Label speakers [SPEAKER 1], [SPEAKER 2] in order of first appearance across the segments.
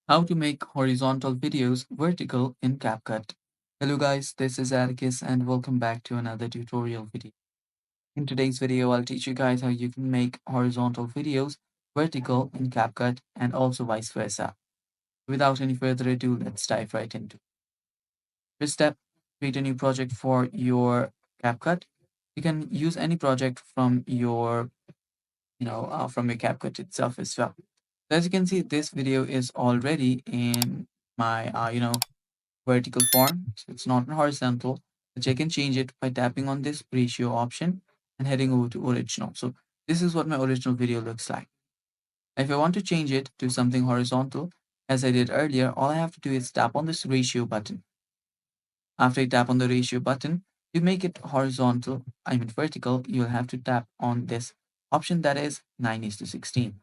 [SPEAKER 1] How to make horizontal videos vertical in CapCut. Hello guys, this is Atticus and welcome back to another tutorial video. In today's video, I'll teach you guys how you can make horizontal videos vertical in CapCut and also vice versa. Without any further ado, let's dive right into it. First step, create a new project for your CapCut. You can use any project from your CapCut itself as well. So as you can see, this video is already in my, vertical form. So it's not horizontal, which I can change it by tapping on this ratio option and heading over to original. So this is what my original video looks like. If I want to change it to something horizontal, as I did earlier, all I have to do is tap on this ratio button. After I tap on the ratio button, to make it horizontal, vertical, you'll have to tap on this option that is 9:16.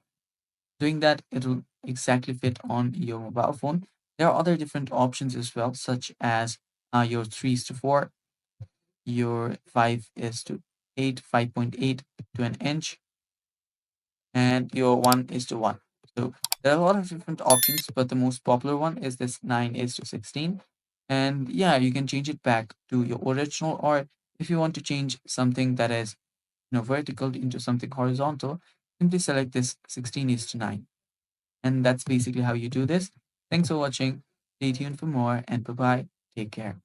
[SPEAKER 1] Doing that, it'll exactly fit on your mobile phone. There are other different options as well, such as your 3:4, your 5:8, 5.8 to an inch, and your 1:1. So there are a lot of different options, but the most popular one is this 9:16. And yeah, you can change it back to your original, or if you want to change something that is vertical into something horizontal, simply select this 16:9. And that's basically how you do this. Thanks for watching. Stay tuned for more and bye bye. Take care.